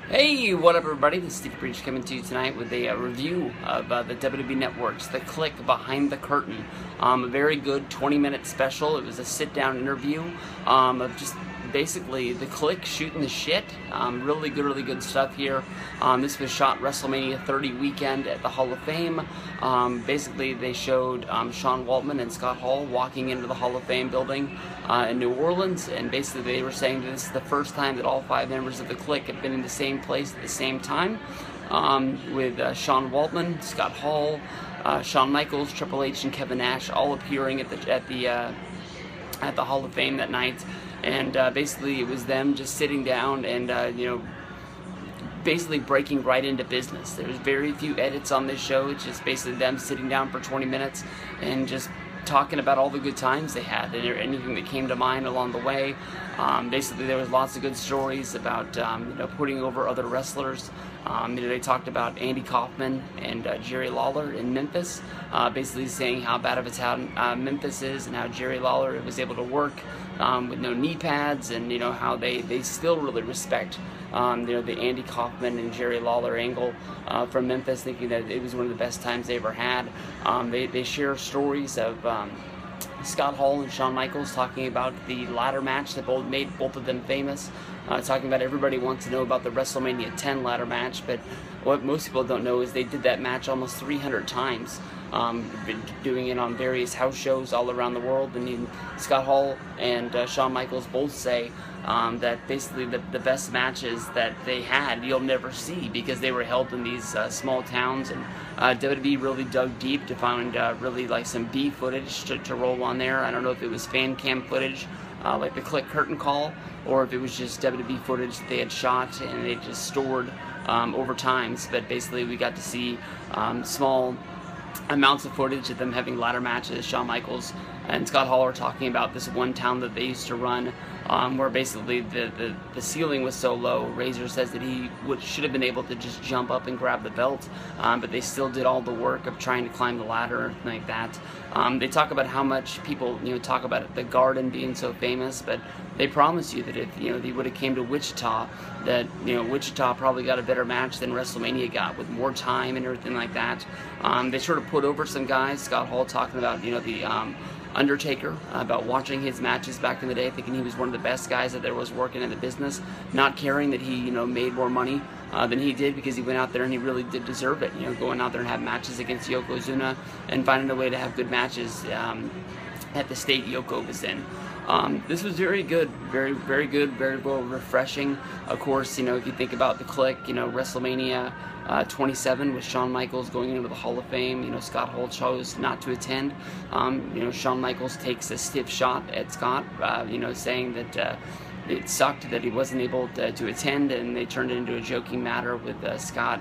Hey, what up everybody? This is Steve Breach coming to you tonight with a review of the WWE Network's The Kliq Behind the Curtain. A very good 20-minute special. It was a sit-down interview of just basically the Kliq shooting the shit. Really good stuff here. This was shot WrestleMania 30 weekend at the Hall of Fame. Basically, they showed Sean Waltman and Scott Hall walking into the Hall of Fame building in New Orleans, and basically they were saying that this is the first time that all 5 members of the Kliq have been in the same place at the same time, with Sean Waltman, Scott Hall, Shawn Michaels, Triple H, and Kevin Nash all appearing at the Hall of Fame that night. And basically it was them just sitting down and basically breaking right into business. There's very few edits on this show. It's just basically them sitting down for 20 minutes and just talking about all the good times they had and anything that came to mind along the way. Basically there was lots of good stories about putting over other wrestlers. They talked about Andy Kaufman and Jerry Lawler in Memphis, basically saying how bad of a town Memphis is and how Jerry Lawler was able to work with no knee pads, and how they still really respect the Andy Kaufman and Jerry Lawler angle from Memphis, thinking that it was one of the best times they ever had. They share stories of Scott Hall and Shawn Michaels talking about the ladder match that made both of them famous, talking about everybody wants to know about the WrestleMania 10 ladder match, but what most people don't know is they did that match almost 300 times, been doing it on various house shows all around the world. And Scott Hall and Shawn Michaels both say that basically the best matches that they had you'll never see, because they were held in these small towns, and WWE really dug deep to find really like some B footage to roll on there. I don't know if it was fan cam footage like the Kliq curtain call, or if it was just WWE footage that they had shot and they just stored over times. But basically we got to see small amounts of footage of them having ladder matches. Shawn Michaels and Scott Hall are talking about this one town that they used to run, where basically the ceiling was so low. Razor says that he should have been able to just jump up and grab the belt, but they still did all the work of trying to climb the ladder like that. They talk about how much people talk about the Garden being so famous, but they promise you that if they would have came to Wichita, that Wichita probably got a better match than WrestleMania got, with more time and everything like that. They sort of put over some guys. Scott Hall talking about the Undertaker, about watching his matches back in the day, thinking he was one of the best guys that there was working in the business, not caring that he made more money than he did, because he went out there and he really did deserve it, going out there and have matches against Yokozuna and finding a way to have good matches at the state Yoko was in. This was very good, very good, very well refreshing. Of course, if you think about the Kliq, WrestleMania 27 with Shawn Michaels going into the Hall of Fame, Scott Hall chose not to attend. Shawn Michaels takes a stiff shot at Scott, saying that it sucked that he wasn't able to attend, and they turned it into a joking matter with Scott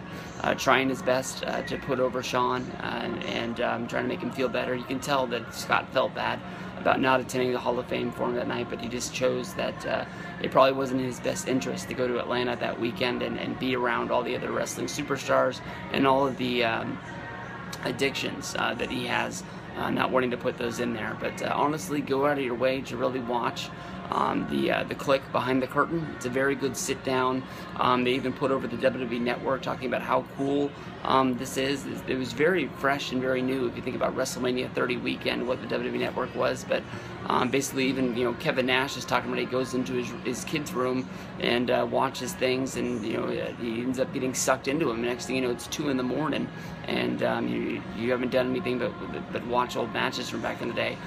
trying his best to put over Shawn and trying to make him feel better. You can tell that Scott felt bad about not attending the Hall of Fame for him that night, but he just chose that it probably wasn't in his best interest to go to Atlanta that weekend and be around all the other wrestling superstars and all of the addictions that he has, not wanting to put those in there. But honestly, go out of your way to really watch the Kliq Behind the Curtain. It's a very good sit down. They even put over the WWE Network, talking about how cool this is. It was very fresh and very new if you think about WrestleMania 30 weekend, what the WWE Network was. But basically even Kevin Nash is talking about he goes into his kid's room and watches things, and he ends up getting sucked into them. Next thing you know, it's 2 in the morning, and you haven't done anything but watch old matches from back in the day.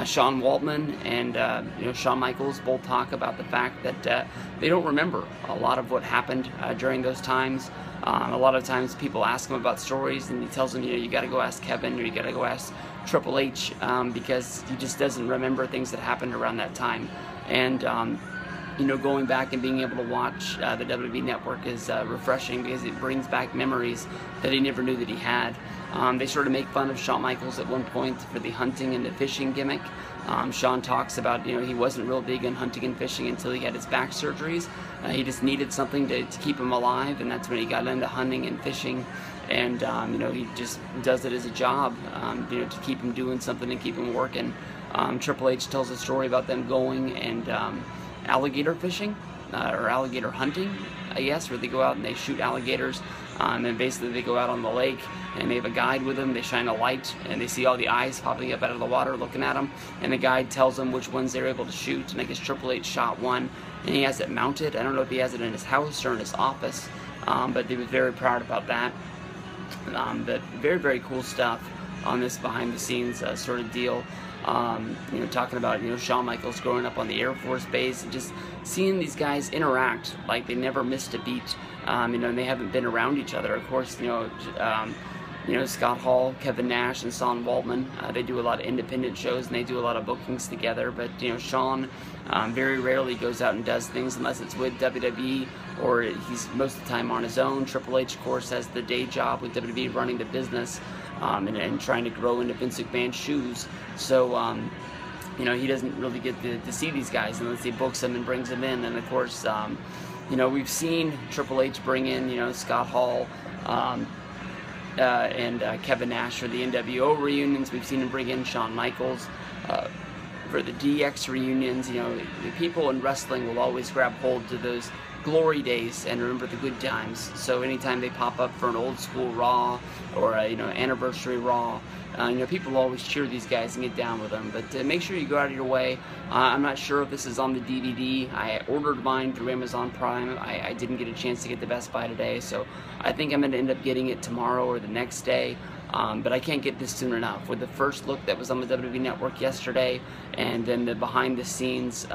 Sean Waltman and Shawn Michaels both talk about the fact that they don't remember a lot of what happened during those times. A lot of times people ask him about stories, and he tells them, you got to go ask Kevin, or you got to go ask Triple H, because he just doesn't remember things that happened around that time. And going back and being able to watch the WWE Network is refreshing, because it brings back memories that he never knew that he had. They sort of make fun of Shawn Michaels at one point for the hunting and the fishing gimmick. Shawn talks about, he wasn't real big on hunting and fishing until he had his back surgeries. He just needed something to keep him alive, and that's when he got into hunting and fishing. And, he just does it as a job, to keep him doing something and keep him working. Triple H tells a story about them going and alligator fishing, or alligator hunting, I guess, where they go out and they shoot alligators. And basically they go out on the lake and they have a guide with them. They shine a light and they see all the eyes popping up out of the water looking at them, and the guide tells them which ones they're able to shoot. And I guess Triple H shot one, and he has it mounted. I don't know if he has it in his house or in his office, but he was very proud about that. But very, very cool stuff on this behind the scenes sort of deal. You know, talking about, you know, Shawn Michaels growing up on the Air Force Base and just seeing these guys interact like they never missed a beat. You know, and they haven't been around each other. Of course, you know, Scott Hall, Kevin Nash, and Sean Waltman, they do a lot of independent shows and they do a lot of bookings together. But, you know, Shawn very rarely goes out and does things unless it's with WWE, or he's most of the time on his own. Triple H, of course, has the day job with WWE running the business and trying to grow into Vince McMahon's shoes. So, you know, he doesn't really get to see these guys unless he books them and brings them in. And, of course, you know, we've seen Triple H bring in, you know, Scott Hall and Kevin Nash for the NWO reunions. We've seen him bring in Shawn Michaels for the DX reunions. You know, the people in wrestling will always grab hold to those glory days and remember the good times. So anytime they pop up for an old school Raw or a, you know, anniversary Raw, you know, people always cheer these guys and get down with them. But make sure you go out of your way. I'm not sure if this is on the DVD. I ordered mine through Amazon Prime. I didn't get a chance to get the Best Buy today, so I think I'm going to end up getting it tomorrow or the next day. But I can't get this soon enough. With the first look that was on the WWE Network yesterday, and then the behind the scenes,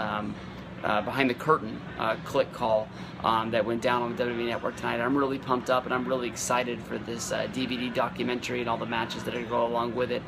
behind the curtain Kliq call that went down on the WWE Network tonight, I'm really pumped up and I'm really excited for this DVD documentary and all the matches that are going to go along with it.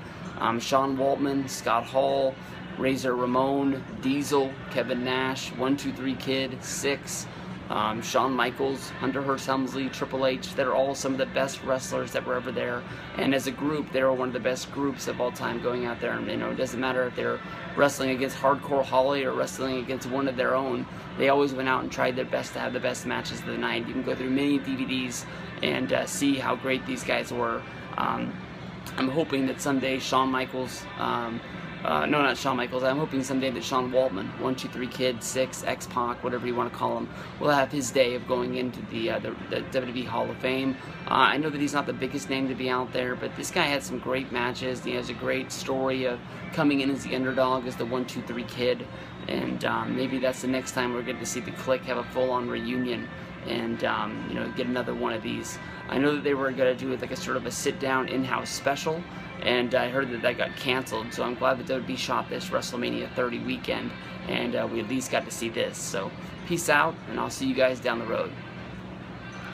Sean Waltman, Scott Hall, Razor Ramon, Diesel, Kevin Nash, 1-2-3 Kid, Six, Shawn Michaels, Hunter Hearst Helmsley, Triple H. They're all some of the best wrestlers that were ever there, and as a group they were one of the best groups of all time going out there. And, you know, it doesn't matter if they're wrestling against Hardcore Holly or wrestling against one of their own, they always went out and tried their best to have the best matches of the night. You can go through many DVDs and see how great these guys were. I'm hoping that someday Shawn Michaels, no, not Shawn Michaels, I'm hoping someday that Sean Waltman, 1-2-3 Kid, Six, X-Pac, whatever you want to call him, will have his day of going into the WWE Hall of Fame. I know that he's not the biggest name to be out there, but this guy had some great matches. He has a great story of coming in as the underdog, as the 1-2-3 Kid, and maybe that's the next time we're going to see the Kliq have a full-on reunion and you know, get another one of these. I know that they were going to do it like a sort of a sit-down in-house special, and I heard that that got canceled, so I'm glad that WWE shot this WrestleMania 30 weekend, and we at least got to see this. So peace out, and I'll see you guys down the road.